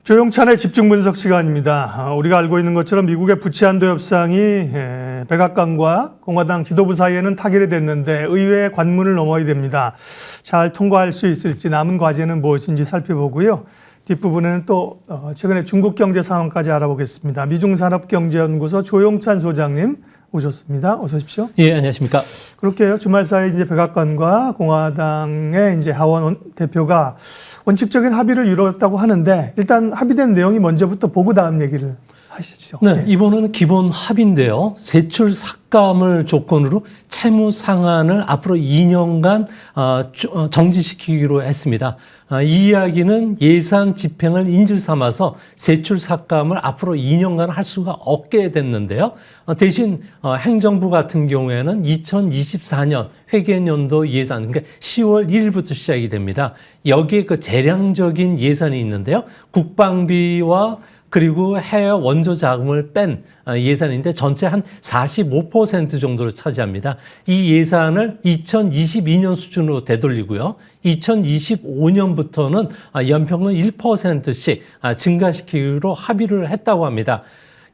조용찬의 집중 분석 시간입니다. 우리가 알고 있는 것처럼 미국의 부치안도 협상이 백악관과 공화당 지도부 사이에는 타결이 됐는데 의회의 관문을 넘어야 됩니다. 잘 통과할 수 있을지 남은 과제는 무엇인지 살펴보고요. 뒷부분에는 또 최근에 중국 경제 상황까지 알아보겠습니다. 미중산업경제연구소 조용찬 소장님 오셨습니다. 어서 오십시오. 예, 안녕하십니까. 그렇게요. 주말 사이 이제 백악관과 공화당의 이제 하원 대표가 원칙적인 합의를 이루었다고 하는데 일단 합의된 내용이 먼저부터 보고 다음 얘기를 하시죠. 네, 이번에는 기본 합의인데요. 세출 삭감을 조건으로 채무 상한을 앞으로 2년간 정지시키기로 했습니다. 이 이야기는 예산 집행을 인질 삼아서 세출 삭감을 앞으로 2년간 할 수가 없게 됐는데요. 대신 행정부 같은 경우에는 2024년 회계연도 예산, 그러니까 10월 1일부터 시작이 됩니다. 여기에 그 재량적인 예산이 있는데요. 국방비와 그리고 해외 원조 자금을 뺀 예산인데 전체 한 45% 정도를 차지합니다. 이 예산을 2022년 수준으로 되돌리고요. 2025년부터는 연평균 1%씩 증가시키기로 합의를 했다고 합니다.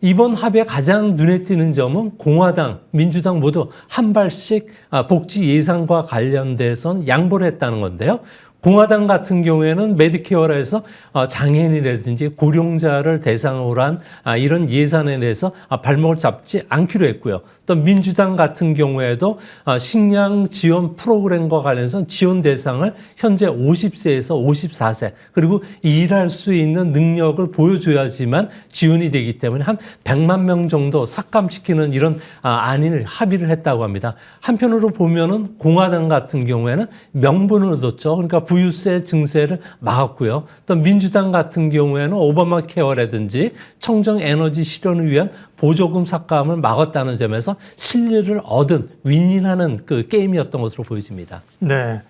이번 합의에 가장 눈에 띄는 점은 공화당, 민주당 모두 한 발씩 복지 예산과 관련돼서 양보를 했다는 건데요. 공화당 같은 경우에는 메디케어라 해서 장애인이라든지 고령자를 대상으로 한 이런 예산에 대해서 발목을 잡지 않기로 했고요. 또 민주당 같은 경우에도 식량 지원 프로그램과 관련해서 지원 대상을 현재 50세에서 54세 그리고 일할 수 있는 능력을 보여줘야지만 지원이 되기 때문에 한 100만 명 정도 삭감시키는 이런 안을 합의를 했다고 합니다. 한편으로 보면은 공화당 같은 경우에는 명분을 얻었죠. 그러니까 부유세 증세를 막았고요. 또 민주당 같은 경우에는 오바마 케어라든지 청정 에너지 실현을 위한 보조금 삭감을 막았다는 점에서 실리를 얻은 윈윈하는 그 게임이었던 것으로 보여집니다. 네.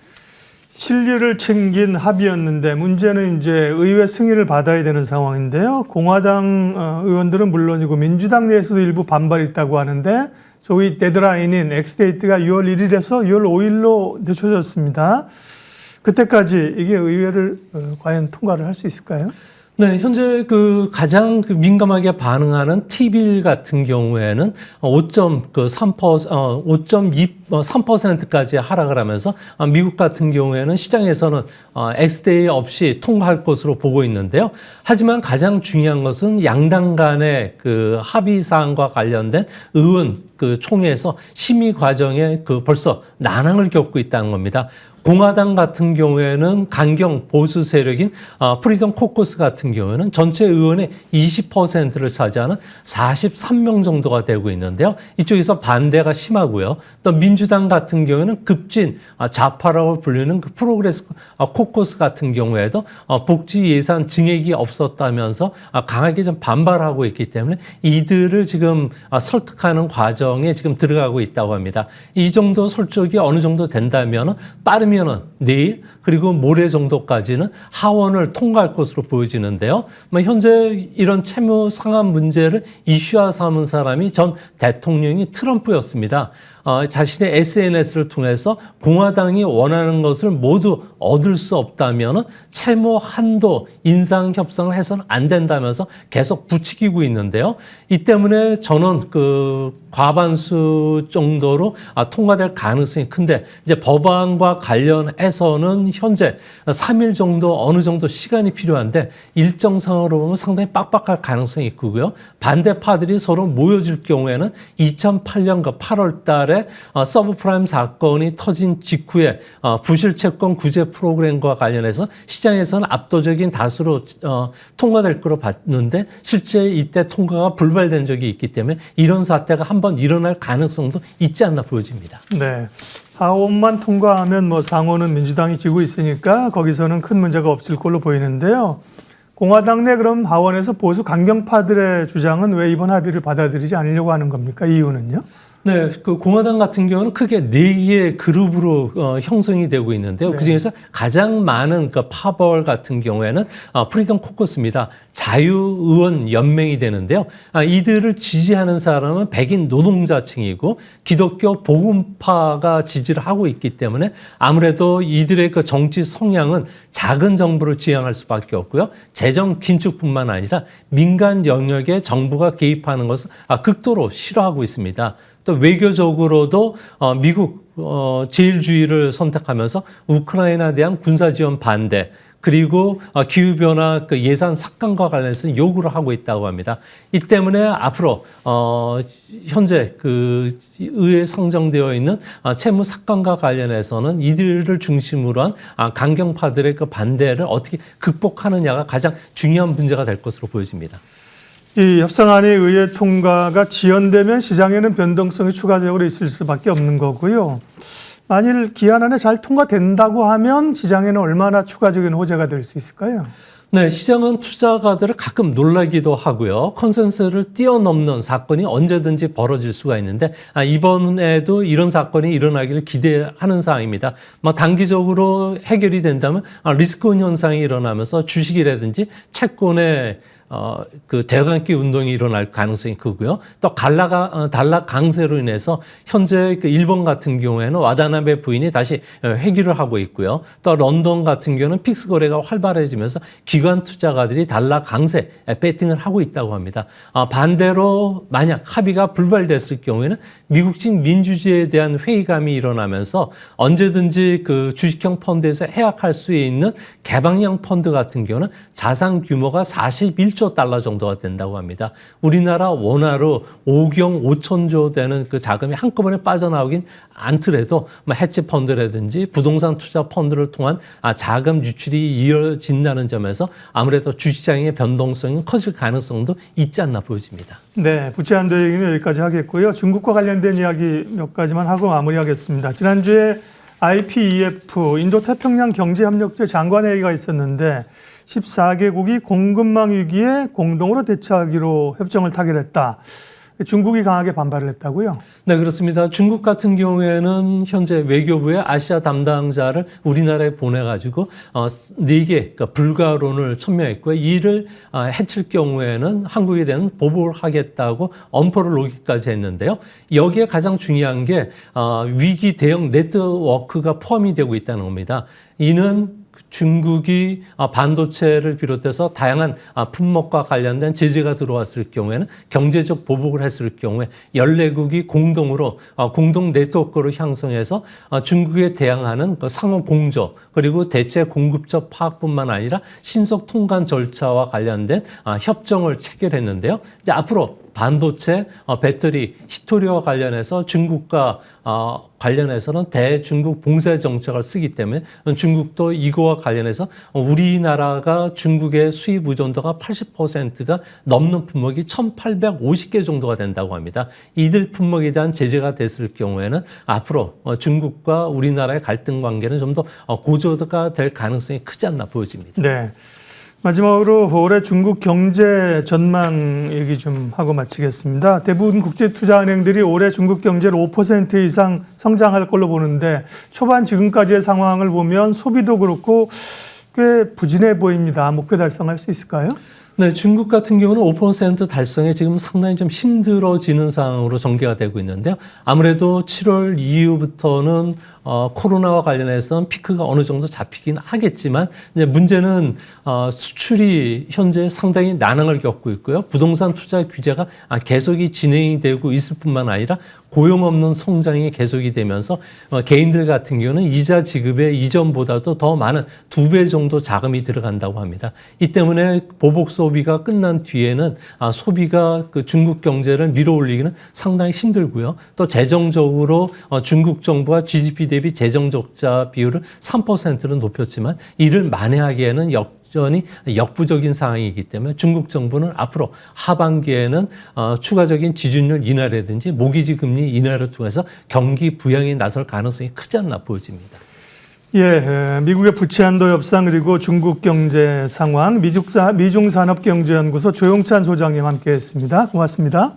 실리를 챙긴 합의였는데 문제는 이제 의회 승인을 받아야 되는 상황인데요. 공화당 의원들은 물론이고 민주당 내에서도 일부 반발이 있다고 하는데 소위 데드라인인 엑스데이트가 6월 1일에서 6월 5일로 늦춰졌습니다. 그때까지 이게 의회를 과연 통과를 할 수 있을까요? 네, 현재 가장 민감하게 반응하는 T빌 같은 경우에는 5.3%까지 하락을 하면서 미국 같은 경우에는 시장에서는 엑스데이 없이 통과할 것으로 보고 있는데요. 하지만 가장 중요한 것은 양당 간의 합의 사항과 관련된 의원 총회에서 심의 과정에 벌써 난항을 겪고 있다는 겁니다. 공화당 같은 경우에는 강경 보수 세력인 프리덤 코커스 같은 경우에는 전체 의원의 20%를 차지하는 43명 정도가 되고 있는데요. 이쪽에서 반대가 심하고요. 또 민주당 같은 경우에는 급진 좌파라고 불리는 프로그레스 코커스 같은 경우에도 복지 예산 증액이 없었다면서 강하게 좀 반발하고 있기 때문에 이들을 지금 설득하는 과정에 지금 들어가고 있다고 합니다. 이 정도 설득이 어느 정도 된다면 빠르면 내일 그리고 모레 정도까지는 하원을 통과할 것으로 보여지는데요. 현재 이런 채무 상한 문제를 이슈화 삼은 사람이 전 대통령이 트럼프였습니다. 자신의 SNS를 통해서 공화당이 원하는 것을 모두 얻을 수 없다면 채무 한도 인상 협상을 해서는 안 된다면서 계속 부추기고 있는데요. 이 때문에 저는 과반수 정도로 통과될 가능성이 큰데 이제 법안과 관련해서는 현재 3일 정도 어느 정도 시간이 필요한데 일정상으로 보면 상당히 빡빡할 가능성이 있고요. 반대파들이 서로 모여질 경우에는 2008년 8월 달에 서브프라임 사건이 터진 직후에 부실 채권 구제 프로그램과 관련해서 시장에서는 압도적인 다수로 통과될 거로 봤는데 실제 이때 통과가 불발된 적이 있기 때문에 이런 사태가 한번 일어날 가능성도 있지 않나 보여집니다. 네. 하원만 통과하면 상원은 민주당이 지고 있으니까 거기서는 큰 문제가 없을 걸로 보이는데요. 공화당 내 그럼 하원에서 보수 강경파들의 주장은 왜 이번 합의를 받아들이지 않으려고 하는 겁니까? 이유는요? 네, 그 공화당 같은 경우는 크게 4개의 그룹으로 형성이 되고 있는데요. 네. 그중에서 가장 많은 그 파벌 같은 경우에는 프리덤 코커스입니다. 자유의원 연맹이 되는데요. 이들을 지지하는 사람은 백인 노동자층이고 기독교 복음파가 지지를 하고 있기 때문에 아무래도 이들의 그 정치 성향은 작은 정부를 지향할 수밖에 없고요. 재정 긴축뿐만 아니라 민간 영역에 정부가 개입하는 것을 극도로 싫어하고 있습니다. 또 외교적으로도 미국 제일주의를 선택하면서 우크라이나에 대한 군사지원 반대 그리고 기후변화 그 예산 삭감과 관련해서 요구를 하고 있다고 합니다. 이 때문에 앞으로 현재 그 의회에 상정되어 있는 채무 삭감과 관련해서는 이들을 중심으로 한 강경파들의 그 반대를 어떻게 극복하느냐가 가장 중요한 문제가 될 것으로 보여집니다. 이 협상안이 의회 통과가 지연되면 시장에는 변동성이 추가적으로 있을 수밖에 없는 거고요. 만일 기한 안에 잘 통과된다고 하면 시장에는 얼마나 추가적인 호재가 될 수 있을까요? 네, 시장은 투자가들을 가끔 놀라기도 하고요. 컨센서스를 뛰어넘는 사건이 언제든지 벌어질 수가 있는데 이번에도 이런 사건이 일어나기를 기대하는 사항입니다. 단기적으로 해결이 된다면 리스크온 현상이 일어나면서 주식이라든지 채권의 그 대강기 운동이 일어날 가능성이 크고요. 또 달러 강세로 인해서 현재 그 일본 같은 경우에는 와다나베 부인이 다시 회귀를 하고 있고요. 또 런던 같은 경우는 픽스 거래가 활발해지면서 기관 투자가들이 달러 강세 배팅을 하고 있다고 합니다. 반대로 만약 합의가 불발됐을 경우에는 미국식 민주주의에 대한 회의감이 일어나면서 언제든지 그 주식형 펀드에서 해약할 수 있는 개방형 펀드 같은 경우는 자산 규모가 41조 달러 정도가 된다고 합니다. 우리나라 원화로 5경 5천조 되는 그 자금이 한꺼번에 빠져나오긴 않더라도 해치 펀드라든지 부동산 투자 펀드를 통한 자금 유출이 이어진다는 점에서 아무래도 주시장의 변동성이 커질 가능성도 있지 않나 보여집니다. 네, 부채 한도 얘기는 여기까지 하겠고요. 중국과 관련된 이야기 몇 가지만 하고 마무리하겠습니다. 지난주에 IPEF 인도태평양 경제협력체 장관회의가 있었는데 14개국이 공급망 위기에 공동으로 대처하기로 협정을 타결했다. 중국이 강하게 반발을 했다고요? 네, 그렇습니다. 중국 같은 경우에는 현재 외교부의 아시아 담당자를 우리나라에 보내가지고 4개 그러니까 불가론을 첨예했고요. 이를 해칠 경우에는 한국에 대한 보복을 하겠다고 엄포를 놓기까지 했는데요. 여기에 가장 중요한 게 위기 대응 네트워크가 포함이 되고 있다는 겁니다. 이는 중국이 반도체를 비롯해서 다양한 품목과 관련된 제재가 들어왔을 경우에는 경제적 보복을 했을 경우에 14국이 공동으로 공동 네트워크를 형성해서 중국에 대항하는 상호 공조 그리고 대체 공급처 파악뿐만 아니라 신속 통관 절차와 관련된 협정을 체결했는데요. 이제 앞으로 반도체, 배터리, 히토리와 관련해서 중국과 관련해서는 대중국 봉쇄 정책을 쓰기 때문에 중국도 이거와 관련해서 우리나라가 중국의 수입 의존도가 80%가 넘는 품목이 1,850개 정도가 된다고 합니다. 이들 품목에 대한 제재가 됐을 경우에는 앞으로 중국과 우리나라의 갈등 관계는 좀 더 고조가 될 가능성이 크지 않나 보여집니다. 네. 마지막으로 올해 중국 경제 전망 얘기 좀 하고 마치겠습니다. 대부분 국제투자은행들이 올해 중국 경제를 5% 이상 성장할 걸로 보는데 초반 지금까지의 상황을 보면 소비도 그렇고 꽤 부진해 보입니다. 목표 달성할 수 있을까요? 네, 중국 같은 경우는 5% 달성에 지금 상당히 좀 힘들어지는 상황으로 전개가 되고 있는데요. 아무래도 7월 이후부터는 코로나와 관련해서 피크가 어느 정도 잡히긴 하겠지만 이제 문제는 수출이 현재 상당히 난항을 겪고 있고요. 부동산 투자 규제가 계속이 진행이 되고 있을 뿐만 아니라 고용 없는 성장이 계속이 되면서 개인들 같은 경우는 이자 지급에 이전보다도 더 많은 2배 정도 자금이 들어간다고 합니다. 이 때문에 보복 소비가 끝난 뒤에는 소비가 그 중국 경제를 밀어올리기는 상당히 힘들고요. 또 재정적으로 중국 정부가 GDP 대비 재정 적자 비율을 3%로 높였지만 이를 만회하기에는 여전히 역부족인 상황이기 때문에 중국 정부는 앞으로 하반기에는 추가적인 지준율 인하라든지 모기지 금리 인하를 통해서 경기 부양에 나설 가능성이 크지 않나 보여집니다. 예, 미국의 부채 한도 협상 그리고 중국 경제 상황 미중산업경제연구소 조용찬 소장님 함께했습니다. 고맙습니다.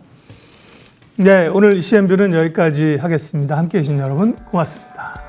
네, 오늘 CN뷰는 여기까지 하겠습니다. 함께해 주신 여러분 고맙습니다.